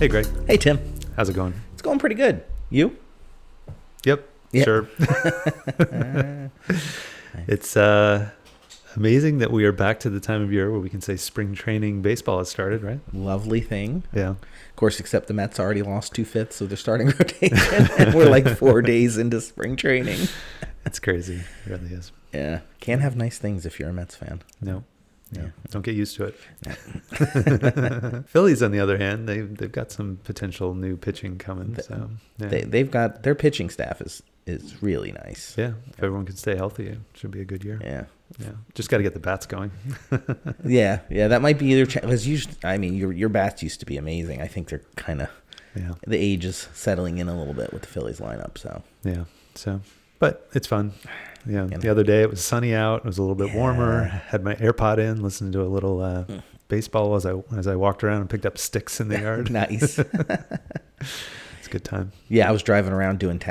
Hey, Greg. Hey, Tim. How's it going? It's going pretty good. You? Yep. Sure. It's amazing that we are back to the time of year where we can say spring training baseball has started, right? Lovely thing. Yeah. Of course, except the Mets already lost 2/5, so they're starting rotation, and we're like 4 days into spring training. It's crazy. It really is. Yeah. Can't have nice things if you're a Mets fan. No. Yeah. Don't get used to it. Phillies, on the other hand, they've got some potential new pitching coming. So yeah. They've got their pitching staff is really nice. Yeah. If everyone can stay healthy, it should be a good year. Yeah. Yeah. Just got to get the bats going. Yeah. That might be either. Because usually, I mean, your bats used to be amazing. I think they're kind of the age is settling in a little bit with the Phillies lineup. So yeah. So, but it's fun. Yeah, the other day it was sunny out. It was a little bit warmer. Had my AirPod in, listened to a little baseball as I walked around and picked up sticks in the yard. Nice. It's a good time. Yeah, I was driving around doing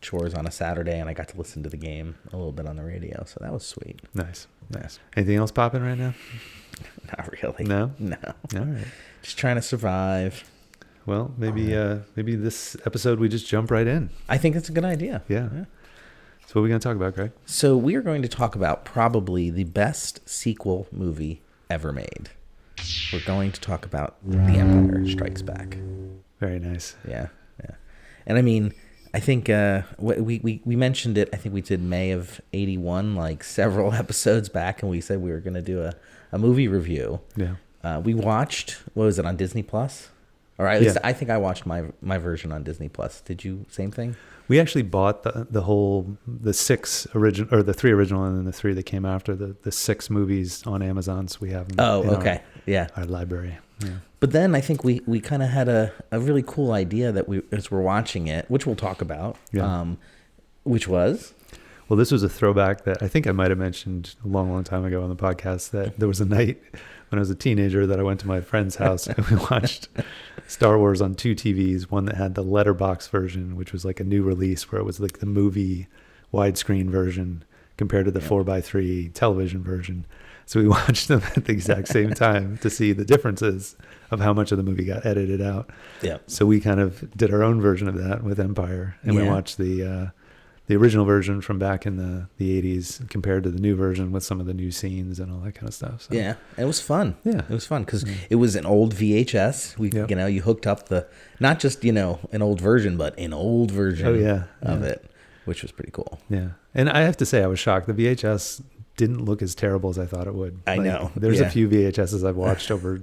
chores on a Saturday, and I got to listen to the game a little bit on the radio, so that was sweet. Nice. Anything else popping right now? Not really. No. All right. Just trying to survive. Well, maybe this episode we just jump right in. I think it's a good idea. Yeah. So what are we going to talk about, Greg? So we are going to talk about probably the best sequel movie ever made. We're going to talk about The Empire Strikes Back. Very nice. Yeah. And I mean, I think we mentioned it. I think we did May of 1981, like several episodes back, and we said we were going to do a movie review. Yeah. We watched, what was it, on Disney Plus? Or at least I think I watched my version on Disney Plus. Did you? Same thing? We actually bought the 6 original, or the 3 original, and then the 3 that came after, the 6 movies on Amazon. So we have them our library. Yeah. But then I think we kind of had a really cool idea that as we're watching it, which we'll talk about, which was? Well, this was a throwback that I think I might have mentioned a long, long time ago on the podcast, that there was a night when I was a teenager that I went to my friend's house and we watched Star Wars on 2 TVs, one that had the letterbox version, which was like a new release where it was like the movie widescreen version compared to the 4:3 television version. So we watched them at the exact same time to see the differences of how much of the movie got edited out. Yeah. So we kind of did our own version of that with Empire, and we watched the original version from back in the 80s compared to the new version with some of the new scenes and all that kind of stuff. So. Yeah, it was fun. Yeah. It was fun because it was an old VHS. You hooked up not just, an old version, but an old version of it, which was pretty cool. Yeah. And I have to say, I was shocked. The VHS didn't look as terrible as I thought it would. I know. There's a few VHSs I've watched over,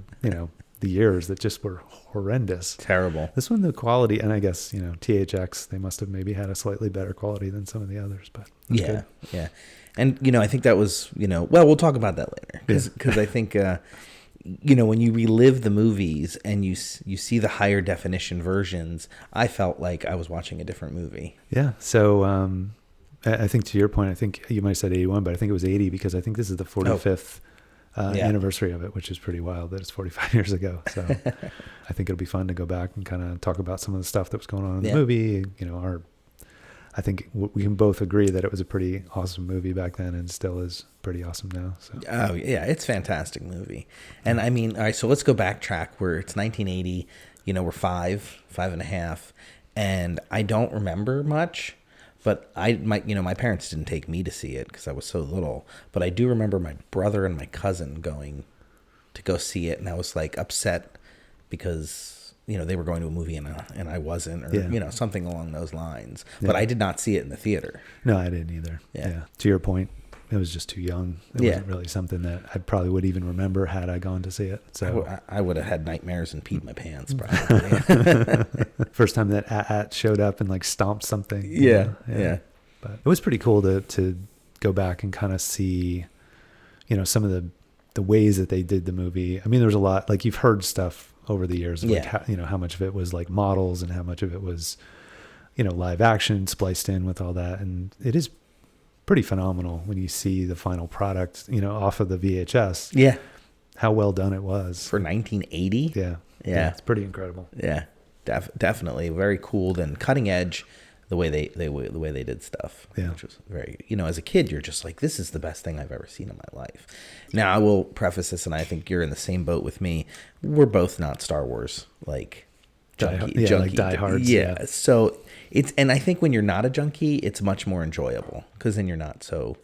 the years that just were horrendous. Terrible. This one, the quality, and I guess, THX, they must have maybe had a slightly better quality than some of the others, but good. Yeah. And, I think that was, well, we'll talk about that later. Because I think, when you relive the movies and you see the higher definition versions, I felt like I was watching a different movie. Yeah. So, I think to your point, I think you might have said 81, but I think it was 80 because I think this is the 45th anniversary of it, which is pretty wild that it's 45 years ago. So I think it'll be fun to go back and kind of talk about some of the stuff that was going on in the movie. I think we can both agree that it was a pretty awesome movie back then and still is pretty awesome now. So. Oh yeah, it's a fantastic movie. And I mean, all right, so let's go backtrack where it's 1980, we're 5 and a half, and I don't remember much. But my parents didn't take me to see it because I was so little. But I do remember my brother and my cousin going to go see it, and I was like upset because they were going to a movie and I wasn't, or something along those lines. Yeah. But I did not see it in the theater. No, I didn't either. Yeah. To your point, it was just too young. It wasn't really something that I probably would even remember had I gone to see it. So I would have had nightmares and peed my pants probably. First time that at showed up and like stomped something. Yeah. But it was pretty cool to go back and kind of see, some of the ways that they did the movie. I mean, there was a lot, like you've heard stuff over the years, like how much of it was like models and how much of it was, live action spliced in with all that. And it is pretty phenomenal when you see the final product, off of the VHS. Yeah. How well done it was. For 1980? Yeah. It's pretty incredible. Yeah. Definitely. Very cool and cutting edge the way they did stuff. Yeah. Which was very, as a kid, you're just like, this is the best thing I've ever seen in my life. Now, I will preface this, and I think you're in the same boat with me. We're both not Star Wars, like diehards. Yeah. So and I think when you're not a junkie, it's much more enjoyable because then you're not so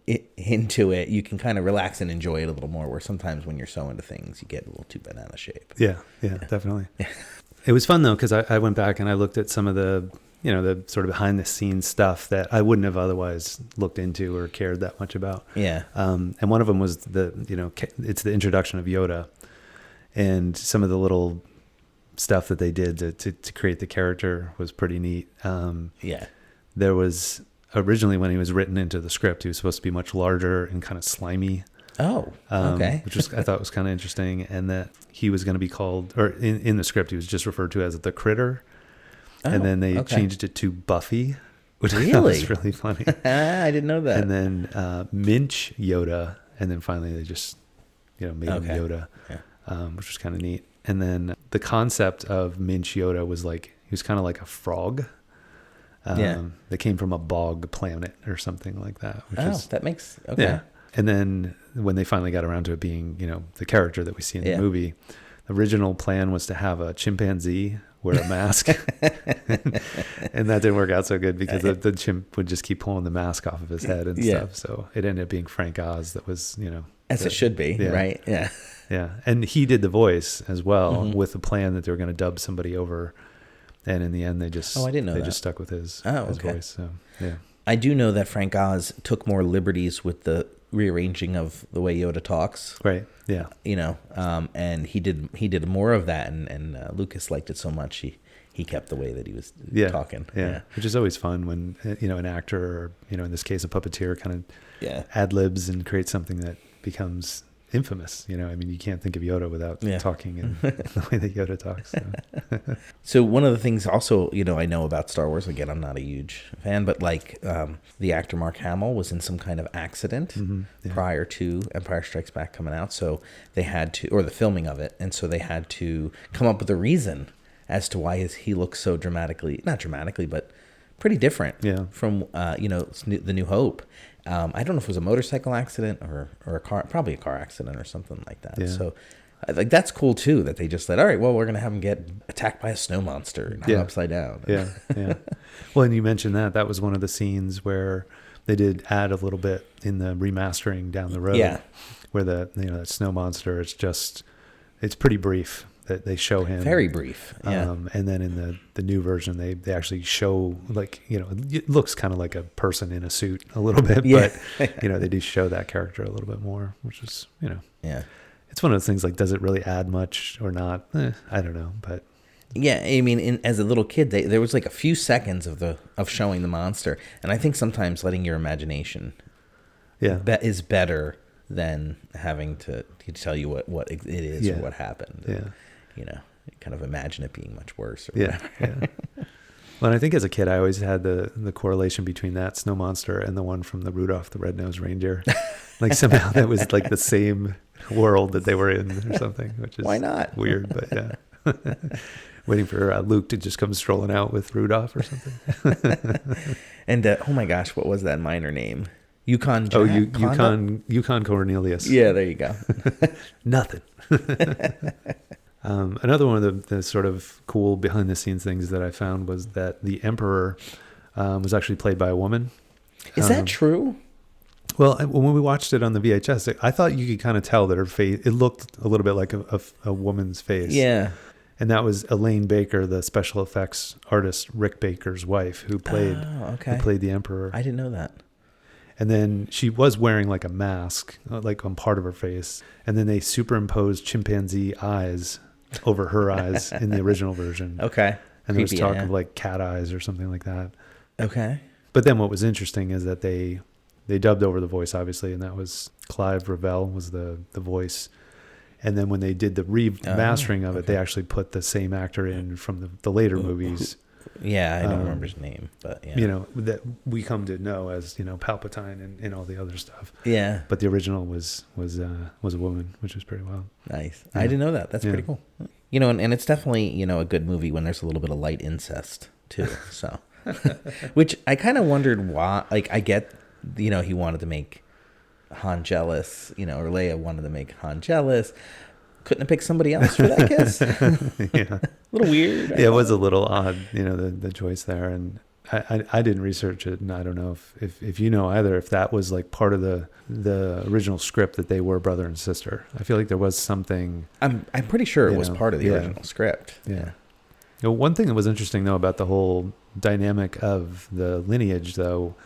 into it. You can kind of relax and enjoy it a little more. Where sometimes when you're so into things, you get a little too banana shape. Yeah, definitely. It was fun though because I went back and I looked at some of the the sort of behind the scenes stuff that I wouldn't have otherwise looked into or cared that much about. Yeah. And one of them was it's the introduction of Yoda and some of the little stuff that they did to create the character was pretty neat. There was originally when he was written into the script, he was supposed to be much larger and kind of slimy. Oh, okay. Which I thought was kind of interesting. And that he was going to be called, or in the script, he was just referred to as the Critter. And then they changed it to Buffy, which I thought was really funny. I didn't know that. And then Minch Yoda. And then finally they just, made him Yoda, which was kind of neat. And then the concept of Minch Yoda was like, he was kind of like a frog. That came from a bog planet or something like that. That makes, okay. Yeah. And then when they finally got around to it being, the character that we see in the movie, the original plan was to have a chimpanzee wear a mask. And that didn't work out so good because the chimp would just keep pulling the mask off of his head and stuff. So it ended up being Frank Oz that was, as it should be, right? Yeah. Yeah. And he did the voice as well with the plan that they were going to dub somebody over. And in the end, they just just stuck with his voice. So, yeah. I do know that Frank Oz took more liberties with the rearranging of the way Yoda talks. Right. Yeah. And he did more of that, and Lucas liked it so much he kept the way that he was talking. Yeah. Which is always fun when an actor or in this case a puppeteer kind of ad libs and creates something that becomes infamous. I mean, you can't think of Yoda without talking in the way that Yoda talks. So. So one of the things also, I know about Star Wars, again, I'm not a huge fan, but like the actor Mark Hamill was in some kind of accident prior to Empire Strikes Back coming out. So they had to, or the filming of it. And so they had to come up with a reason as to why he looks so not dramatically, but pretty different from, The New Hope. I don't know if it was a motorcycle accident or a car, probably a car accident or something like that. Yeah. So like that's cool too, that they just said, all right, well, we're going to have him get attacked by a snow monster, not upside down. Yeah. Well, and you mentioned that was one of the scenes where they did add a little bit in the remastering down the road. Yeah. Where that snow monster, it's pretty brief that they show him. Very brief. Yeah. And then in the new version, they actually show it looks kind of like a person in a suit a little bit, but they do show that character a little bit more, which is, yeah. It's one of those things like, does it really add much or not? I don't know, but. Yeah, I mean, as a little kid, there was like a few seconds of showing the monster, and I think sometimes letting your imagination, is better than having to tell you what it is or what happened. And, kind of imagine it being much worse. Or whatever. Yeah. Well, and I think as a kid, I always had the correlation between that snow monster and the one from the Rudolph the Red-Nosed Reindeer. Like somehow that was like the same world that they were in or something, which is why not weird, but yeah. Waiting for Luke to just come strolling out with Rudolph or something. And oh my gosh, what was that minor name? Yukon Cornelius. Yeah, there you go. Nothing. Another one of the sort of cool behind the scenes things that I found was that the Emperor was actually played by a woman. Is that true? Well, when we watched it on the VHS, I thought you could kind of tell that her face, it looked a little bit like a woman's face. Yeah. And that was Elaine Baker, the special effects artist Rick Baker's wife, who played the Emperor. I didn't know that. And then she was wearing like a mask, like on part of her face. And then they superimposed chimpanzee eyes over her eyes in the original version. Okay. And there was talk of like cat eyes or something like that. Okay. But then what was interesting is that they dubbed over the voice, obviously, and that was Clive Revell was the voice. And then when they did the remastering of it, they actually put the same actor in from the later movies. Yeah, I don't remember his name, but yeah. That we come to know as, Palpatine and all the other stuff. Yeah. But the original was a woman, which was pretty wild. Nice. Yeah. I didn't know that. That's pretty cool. And it's definitely, a good movie when there's a little bit of light incest too. So, which I kind of wondered why, like I get, he wanted to make Han jealous, or Leia wanted to make Han jealous. Couldn't have picked somebody else for that kiss. Yeah. A little weird. Yeah, it was a little odd, the choice there. And I didn't research it, and I don't know if you know either, if that was like part of the original script that they were brother and sister. I feel like there was something. I'm pretty sure it was part of the original script. Yeah. One thing that was interesting though about the whole dynamic of the lineage though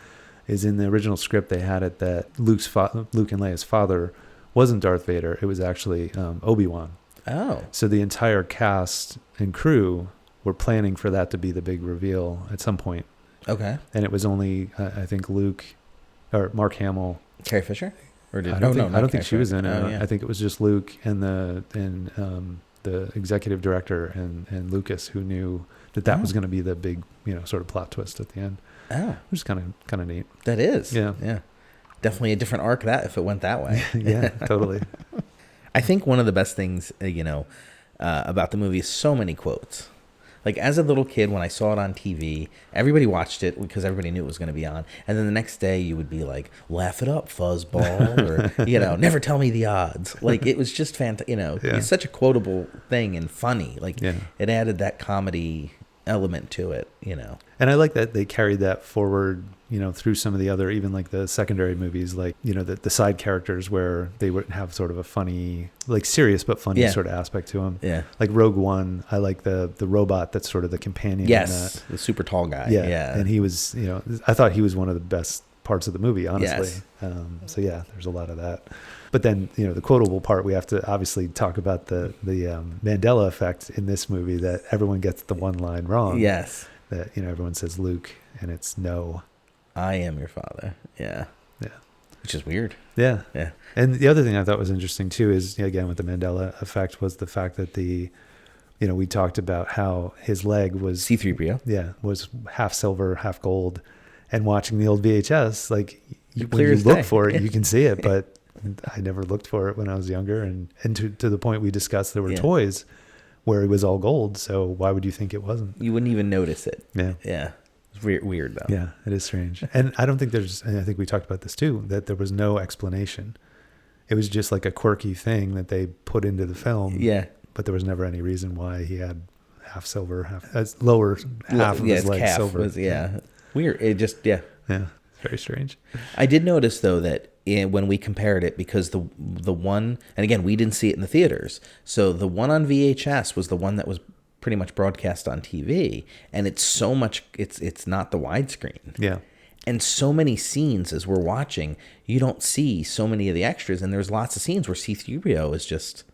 is in the original script they had it that Luke and Leia's father wasn't Darth Vader. It was actually Obi-Wan. Oh. So the entire cast and crew were planning for that to be the big reveal at some point. Okay. And it was only, I think, Luke or Mark Hamill. Carrie Fisher? Or I don't think she was in it. Oh, yeah. I think it was just Luke and the executive director and Lucas who knew that was going to be the big, sort of plot twist at the end. Oh. Which is kind of neat. That is. Yeah. Yeah. Definitely a different arc if it went that way. Yeah, totally. I think one of the best things, about the movie is so many quotes. Like as a little kid, when I saw it on TV, everybody watched it because everybody knew it was going to be on. And then the next day you would be like, laugh it up, fuzzball, or, never tell me the odds. Like it was just fantastic. It's such a quotable thing and funny. Like it added that comedy element to it, And I like that they carried that forward, through some of the other, even like the secondary movies, like, the side characters where they would have sort of a funny, like serious but funny sort of aspect to them. Yeah. Like Rogue One, I like the robot that's sort of the companion. Yes, in that. the super tall guy. Yeah. And he was, I thought he was one of the best parts of the movie, honestly. Yes. So yeah, there's a lot of that. But then, the quotable part, we have to obviously talk about the Mandela effect in this movie, that everyone gets the one line wrong. Yes. That, everyone says Luke and it's no. I am your father. Yeah. Yeah. Which is weird. Yeah. Yeah. And the other thing I thought was interesting too is, again, with the Mandela effect, was the fact that we talked about how his leg was C-3PO. Yeah. Was half silver, half gold. And watching the old VHS, like when you look for it, you can see it, but I never looked for it when I was younger. And to the point we discussed, there were toys where it was all gold. So why would you think it wasn't? You wouldn't even notice it. Yeah. Yeah. It's weird though. Yeah, it is strange. And I don't think and I think we talked about this too, that there was no explanation. It was just like a quirky thing that they put into the film. Yeah. But there was never any reason why he had half silver, lower half of his leg silver. Weird. It just, Yeah, it's very strange. I did notice though that when we compared it, because the one, and again, we didn't see it in the theaters. So the one on VHS was the one that was pretty much broadcast on TV, and it's so much, it's not the widescreen. Yeah. And so many scenes as we're watching, you don't see so many of the extras, and there's lots of scenes where C-3PO is just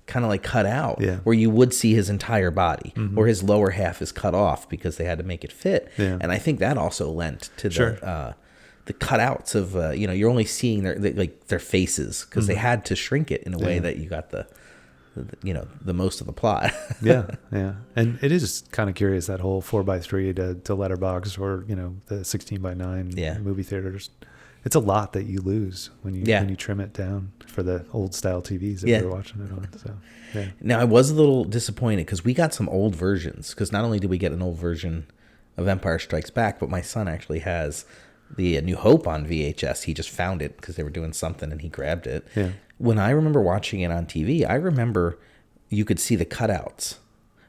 kind of like cut out, where you would see his entire body, or his lower half is cut off because they had to make it fit. Yeah. And I think that also lent to the cutouts of you're only seeing their faces because they had to shrink it in a way that you got the most of the plot. Yeah. And it is kind of curious, that whole 4:3 to letterbox, or the 16:9 movie theaters. It's a lot that you lose when you trim it down for the old style TVs that we're watching it on. So Now I was a little disappointed because we got some old versions, because not only did we get an old version of Empire Strikes Back, but my son actually has the New Hope on VHS. He just found it because they were doing something and he grabbed it. Yeah. When I remember watching it on TV, I remember you could see the cutouts,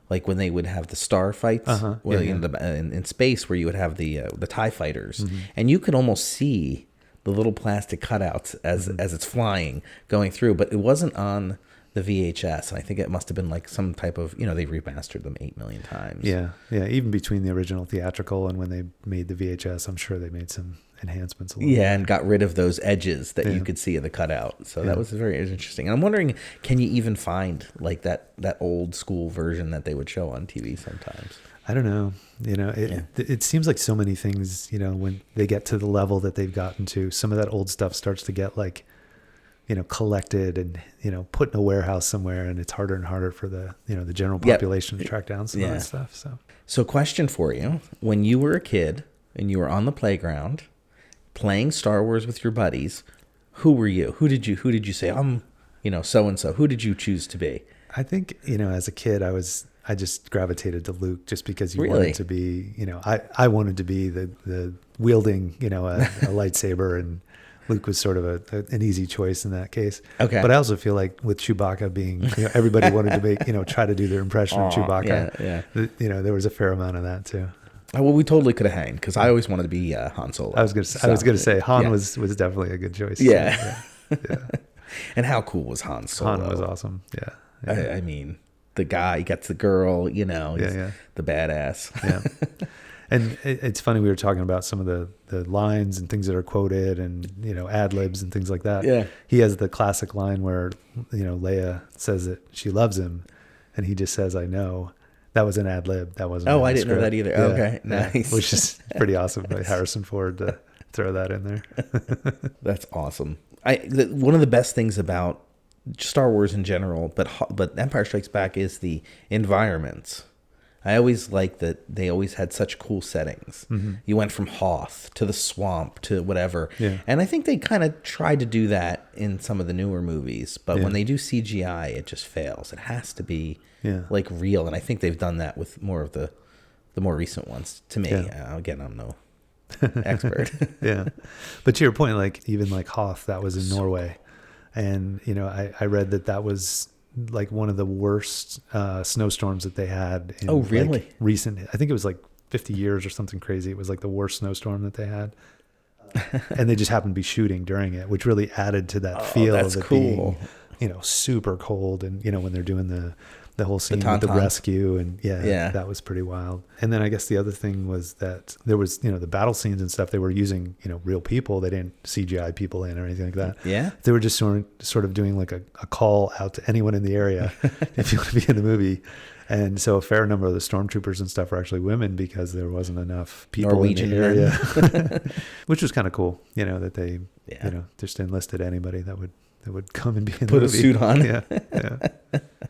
like when they would have the star fights, in space, where you would have the TIE fighters, and you could almost see the little plastic cutouts as it's flying going through, but it wasn't on the VHS, and I think it must have been like some type of, they remastered them 8 million times. Yeah. Even between the original theatrical and when they made the VHS, I'm sure they made some enhancements a little bit. And got rid of those edges that you could see in the cutout. So that was very interesting. And I'm wondering, can you even find like that old school version that they would show on TV sometimes? I don't know. It seems like so many things, when they get to the level that they've gotten to, some of that old stuff starts to get like, collected and, put in a warehouse somewhere, and it's harder and harder for the general population to track down some of that stuff. So question for you, when you were a kid and you were on the playground playing Star Wars with your buddies, who were you? Who did you say, I'm, so-and-so? Who did you choose to be? I think, as a kid, I just gravitated to Luke just because he wanted to be, I wanted to be the wielding, a lightsaber and Luke was sort of an easy choice in that case. Okay. But I also feel like with Chewbacca being, everybody wanted to make, try to do their impression of Chewbacca. Yeah. There was a fair amount of that too. Oh, well, we totally could have hanged because I always wanted to be Han Solo. I was gonna say Han was definitely a good choice. Yeah. Yeah. And how cool was Han Solo? Han was awesome. Yeah. I mean, the guy gets the girl, he's the badass. Yeah. And it's funny, we were talking about some of the lines and things that are quoted and, ad libs and things like that. Yeah. He has the classic line where, Leia says that she loves him and he just says, I know. That was an ad lib. That wasn't. Oh, I didn't know that either. Yeah, okay. Nice. Which is pretty awesome by Harrison Ford to throw that in there. That's awesome. One of the best things about Star Wars in general, but Empire Strikes Back is the environments. I always like that they always had such cool settings. Mm-hmm. You went from Hoth to the swamp to whatever. Yeah. And I think they kind of tried to do that in some of the newer movies. But when they do CGI, it just fails. It has to be like real. And I think they've done that with more of the more recent ones. To me, again, I'm no expert. Yeah. But to your point, like even like Hoth, that was in Norway. And, I read that was like one of the worst snowstorms that they had in like recent. I think it was like 50 years or something crazy. It was like the worst snowstorm that they had. And they just happened to be shooting during it, which really added to that feel of it being, super cold. And, when they're doing the whole scene with the rescue and that was pretty wild. And then I guess the other thing was that there was, the battle scenes and stuff, they were using, real people. They didn't CGI people in or anything like that. Yeah. They were just sort of doing like a call out to anyone in the area if you want to be in the movie. And so a fair number of the stormtroopers and stuff were actually women because there wasn't enough people Norwegian in the area, which was kind of cool, that they, just enlisted anybody that would come and be in the movie. Put a suit on. Yeah.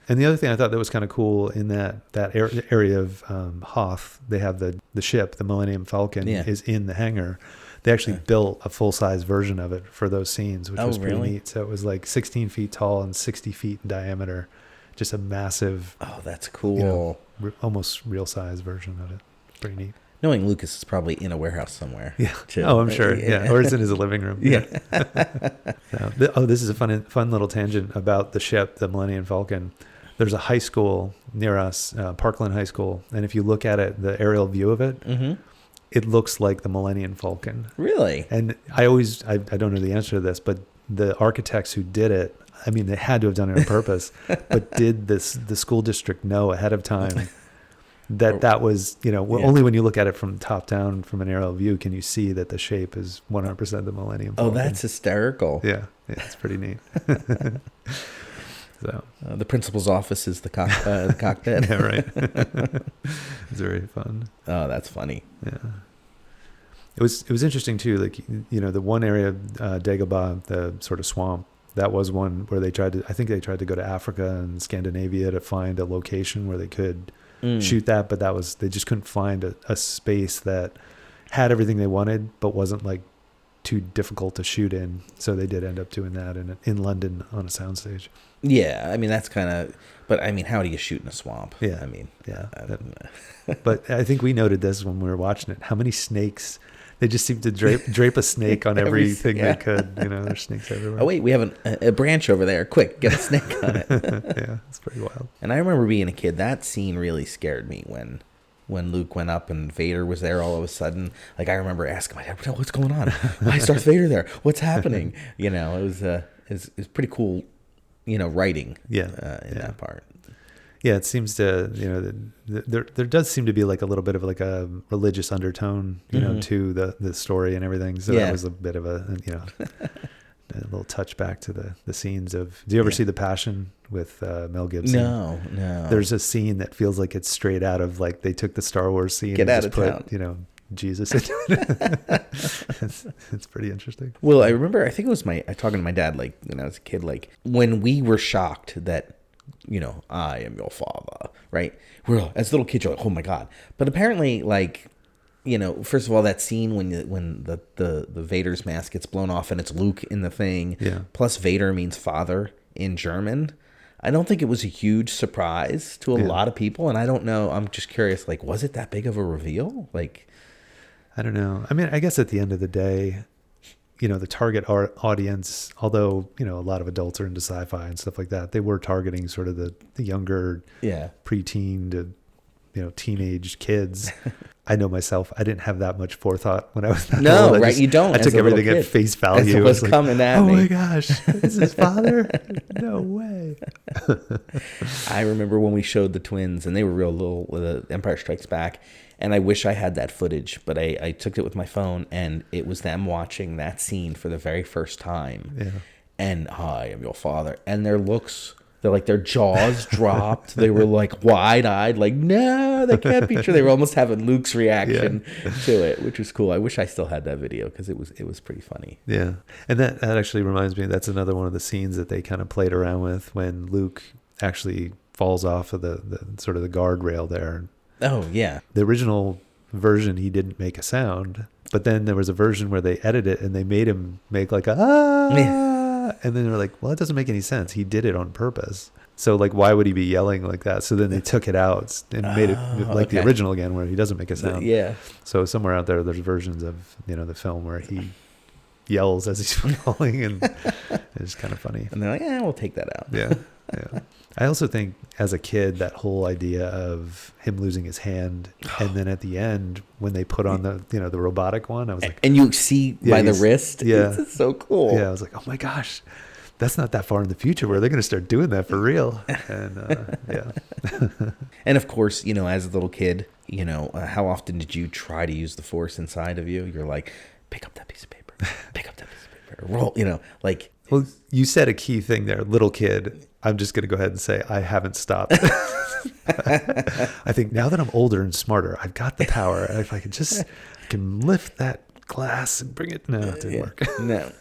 And the other thing I thought that was kind of cool in that area of Hoth, they have the ship, the Millennium Falcon, is in the hangar. They actually built a full-size version of it for those scenes, which was pretty neat. So it was like 16 feet tall and 60 feet in diameter. Just a massive... Oh, that's cool. Almost real-size version of it. It's pretty neat. Knowing Lucas is probably in a warehouse somewhere. Yeah. Too. Oh, I'm sure. Yeah. Or it's in his living room. Yeah. This is a fun little tangent about the ship, the Millennium Falcon. There's a high school near us, Parkland High School. And if you look at it, the aerial view of it, it looks like the Millennium Falcon. Really? And I don't know the answer to this, but the architects who did it, I mean, they had to have done it on purpose, but did the school district know ahead of time that was, only when you look at it from top down from an aerial view can you see that the shape is 100% the Millennium Falcon. Oh, that's hysterical. Yeah, it's pretty neat. So the principal's office is the cockpit. Yeah, right. It's very fun. Oh, that's funny. Yeah. It was interesting too, like, the one area, Dagobah, the sort of swamp, that was one where they tried to go to Africa and Scandinavia to find a location where they could shoot that, but they just couldn't find a space that had everything they wanted, but wasn't like too difficult to shoot in. So they did end up doing that in London on a soundstage. Yeah, I mean that's kind of, but I mean, how do you shoot in a swamp? Yeah, I mean, but I think we noted this when we were watching it. How many snakes? They just seemed to drape a snake on everything they could. There's snakes everywhere. Oh wait, we have a branch over there. Quick, get a snake on it. Yeah, it's pretty wild. And I remember being a kid. That scene really scared me when Luke went up and Vader was there all of a sudden. Like I remember asking my dad, "What's going on? Why is Darth Vader there? What's happening?" It was pretty cool. Writing. In that part. Yeah, it seems to, there does seem to be like a little bit of like a religious undertone, to the story and everything. So that was a bit of a little touch back to the scenes of. Do you ever see The Passion with Mel Gibson? No. There's a scene that feels like it's straight out of like they took the Star Wars scene Get and out just of put town. Jesus into it. It's pretty interesting. Well, I remember, I think it was talking to my dad, like, when I was a kid, like, when we were shocked that, I am your father, right? We're, as little kids, you're like, oh my God. But apparently, like, first of all, that scene when the Vader's mask gets blown off and it's Luke in the thing, plus Vader means father in German. I don't think it was a huge surprise to a lot of people. And I don't know, I'm just curious, like, was it that big of a reveal? Like, I don't know. I mean, I guess at the end of the day, the target audience, although, a lot of adults are into sci-fi and stuff like that, they were targeting sort of the younger preteen to, teenage kids. I know myself, I didn't have that much forethought when I was that old. Right? You don't. I took everything at face value. As what's coming at me. Oh my gosh, is his father? No way. I remember when we showed the twins, and they were real little, The Empire Strikes Back, and I wish I had that footage, but I took it with my phone, and it was them watching that scene for the very first time. Yeah. And I am your father. And their looks, their jaws dropped. They were like wide-eyed, like, no, that can't be true. They were almost having Luke's reaction to it, which was cool. I wish I still had that video because it was pretty funny. Yeah. And that actually reminds me, that's another one of the scenes that they kind of played around with when Luke actually falls off of the sort of the guardrail there. Oh, yeah. The original version, he didn't make a sound, but then there was a version where they edited it and they made him make like a ah, and then they're like, well, it doesn't make any sense. He did it on purpose. So like, why would he be yelling like that? So then they took it out and made it like the original again, where he doesn't make a sound. Yeah. So somewhere out there's versions of, the film where he yells as he's falling, and it's kind of funny. And they're like, we'll take that out. Yeah. Yeah. I also think as a kid, that whole idea of him losing his hand, and then at the end when they put on the the robotic one, I was like, and you see by the wrist, it's so cool. Yeah, I was like, oh my gosh, that's not that far in the future where they're going to start doing that for real. And and of course, as a little kid, how often did you try to use the Force inside of you? You're like, pick up that piece of paper, roll, like. Well, you said a key thing there, little kid. I'm just going to go ahead and say I haven't stopped. I think now that I'm older and smarter, I've got the power. If I can lift that glass and bring it. No, it didn't work. No.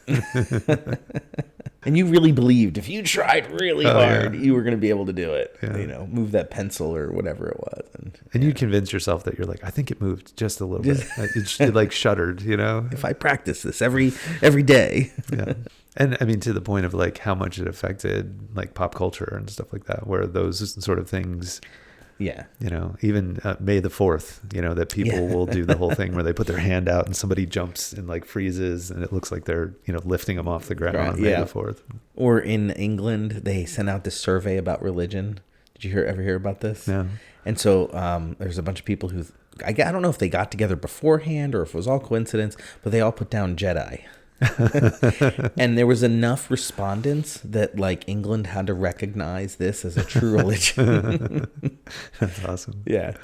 And you really believed if you tried really hard, you were going to be able to do it. Yeah. Move that pencil or whatever it was. And you'd convince yourself that you're like, I think it moved just a little bit. It like shuddered, If I practice this every day. Yeah. And I mean, to the point of like how much it affected like pop culture and stuff like that, where those sort of things, even May the 4th, that people will do the whole thing where they put their hand out and somebody jumps and like freezes and it looks like they're, lifting them off the ground on May the 4th. Or in England, they sent out this survey about religion. Did you ever hear about this? No. And so there's a bunch of people who, I don't know if they got together beforehand or if it was all coincidence, but they all put down Jedi. And there was enough respondents that like England had to recognize this as a true religion. That's awesome. Yeah.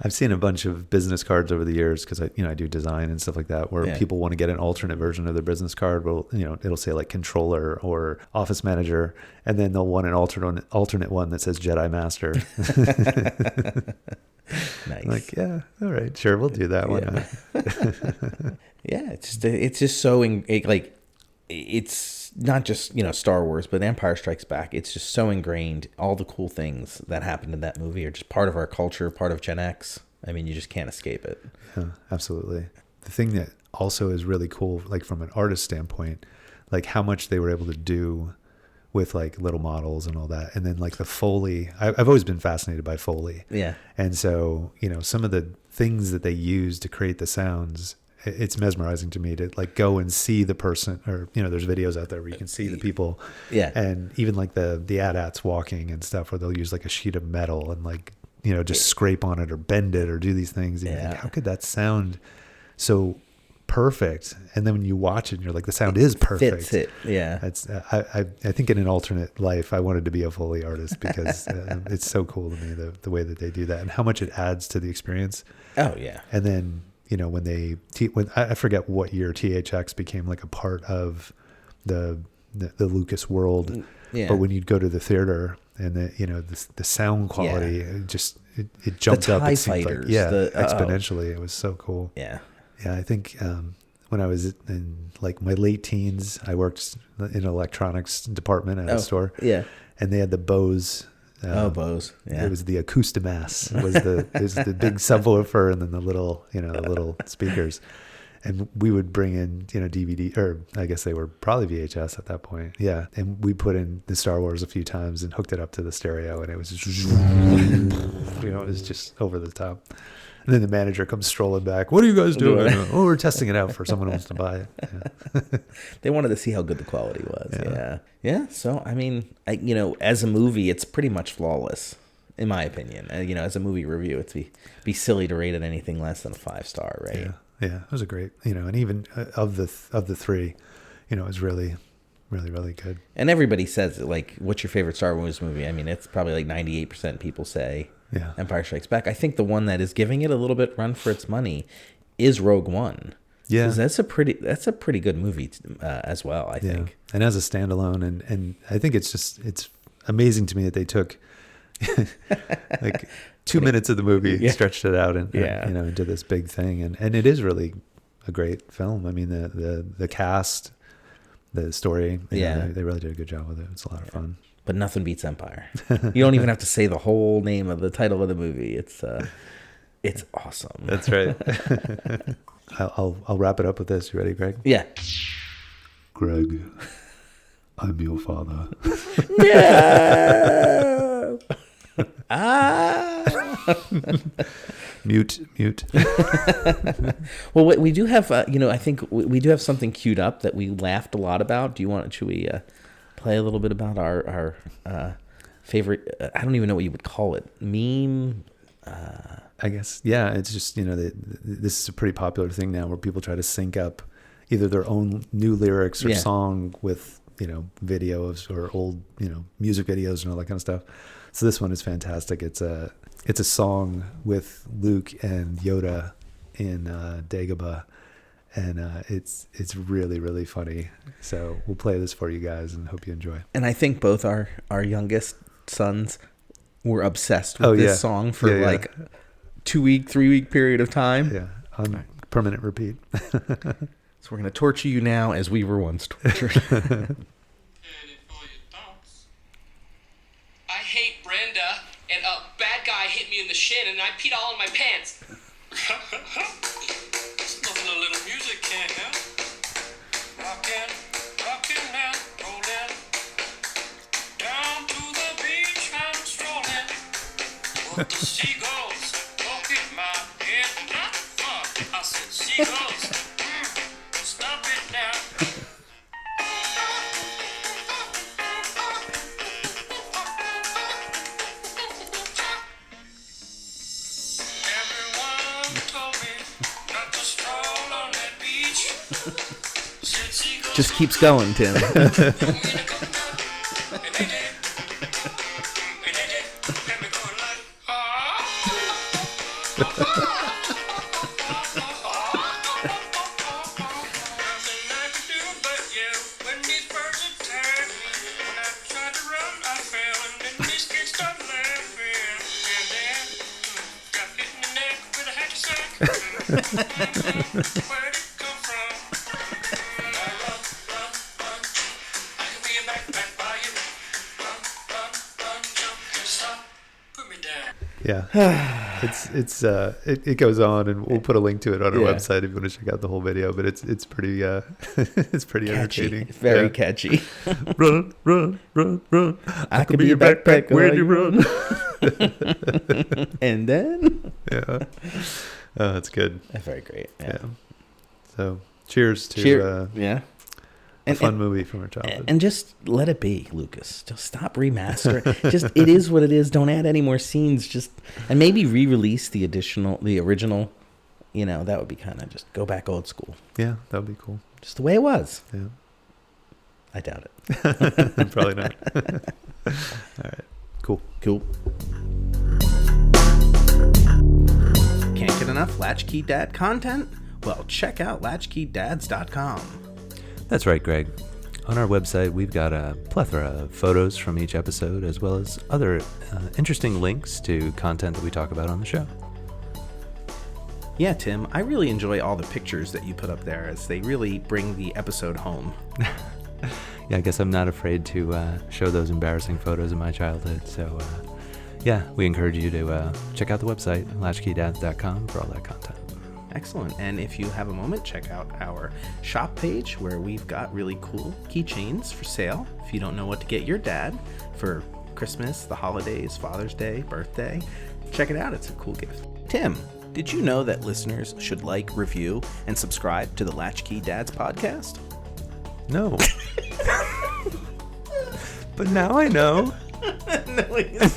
I've seen a bunch of business cards over the years because I do design and stuff like that, where people want to get an alternate version of their business card. Well, it'll say like controller or office manager, and then they'll want an alternate one that says Jedi Master. Nice. Like, yeah, all right, sure, we'll do that one. Yeah, it's just so it's not just Star Wars, but Empire Strikes Back. It's just so ingrained. All the cool things that happened in that movie are just part of our culture, part of Gen X. I mean, you just can't escape it. Yeah, absolutely. The thing that also is really cool, like from an artist standpoint, like how much they were able to do with like little models and all that, and then like the Foley. I've always been fascinated by Foley. Yeah, and so some of the things that they use to create the sounds. It's mesmerizing to me to like go and see the person, or there's videos out there where you can see the people, and even like the AT-ATs walking and stuff, where they'll use like a sheet of metal and like just scrape on it or bend it or do these things. And you think, how could that sound so perfect? And then when you watch it, and you're like, the sound is perfect. Fits it. Yeah. It's I think in an alternate life, I wanted to be a Foley artist because it's so cool to me the way that they do that and how much it adds to the experience. Oh yeah. And then. When I forget what year THX became like a part of the Lucas world, but when you'd go to the theater and the sound quality, it jumped up. It seemed like, exponentially. It was so cool. Yeah, I think when I was in like my late teens, I worked in an electronics department at a store. Yeah, and they had the Bose. Bose. Yeah. It was the Acoustimass. It was the big subwoofer and then the little speakers. And we would bring in, DVD, or I guess they were probably VHS at that point. Yeah. And we put in the Star Wars a few times and hooked it up to the stereo, and it was just, it was just over the top. And then the manager comes strolling back. What are you guys doing? Oh, we're testing it out for someone who wants to buy it. Yeah. They wanted to see how good the quality was. Yeah. So, I mean, as a movie, it's pretty much flawless, in my opinion. As a movie review, it's be silly to rate it anything less than a 5-star, right? Yeah. It was a great, and even of the three, it was really, really, really good. And everybody says, like, what's your favorite Star Wars movie? I mean, it's probably like 98% people say Empire Strikes Back. I think the one that is giving it a little bit run for its money is Rogue One. Yeah, that's a pretty good movie as well, I think. And as a standalone, and I think it's amazing to me that they took like 2 minutes of the movie, stretched it out, and into this big thing, and it is really a great film. I mean, the cast, the story, they really did a good job with it. It's a lot of fun. But nothing beats Empire. You don't even have to say the whole name of the title of the movie. It's awesome. That's right. I'll wrap it up with this. You ready, Greg? Yeah. Greg, I'm your father. No. Mute. Well, we do have, I think we do have something queued up that we laughed a lot about. Should we play a little bit about our favorite, I don't even know what you would call it, meme? I guess, it's just, this is a pretty popular thing now where people try to sync up either their own new lyrics or song with, videos or old, music videos and all that kind of stuff. So this one is fantastic. It's a song with Luke and Yoda in Dagobah, and it's really, really funny. So we'll play this for you guys and hope you enjoy. And I think both our youngest sons were obsessed with this song for 2-week, 3-week period of time. Yeah, on permanent repeat. So we're going to torture you now as we were once tortured. I hate Brenda, and a bad guy hit me in the shin, and I peed all in my pants. It's nothing a little music can't help. Rockin' now, rollin'. Down to the beach, I'm strolling. But the seagulls poke in my head. Not fun. I said, seagulls, stop it now. Just keeps going, Tim. It goes on, and we'll put a link to it on our website if you want to check out the whole video. But it's pretty it's pretty catchy. Entertaining. It's very catchy. Run! I could be a backpack when you run. And then that's good. That's very great. Yeah. So cheers to a fun movie from our childhood. And just let it be, Lucas. Just stop remastering. Just it is what it is. Don't add any more scenes. And maybe re-release the original. That would be kind of just go back old school. Yeah, that would be cool. Just the way it was. Yeah. I doubt it. Probably not. All right. Cool. Can't get enough Latch-Key Dad content? Well, check out latchkeydads.com. That's right, Greg. On our website, we've got a plethora of photos from each episode, as well as other interesting links to content that we talk about on the show. Yeah, Tim, I really enjoy all the pictures that you put up there, as they really bring the episode home. Yeah, I guess I'm not afraid to show those embarrassing photos of my childhood. So, we encourage you to check out the website, latchkeydads.com, for all that content. Excellent. And if you have a moment, check out our shop page where we've got really cool keychains for sale. If you don't know what to get your dad for Christmas, the holidays, Father's Day, birthday, check it out. It's a cool gift. Tim, Did you know that listeners should like, review, and subscribe to the Latch-Key Dads podcast? No. But now I know. No,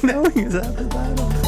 Knowing is half the battle.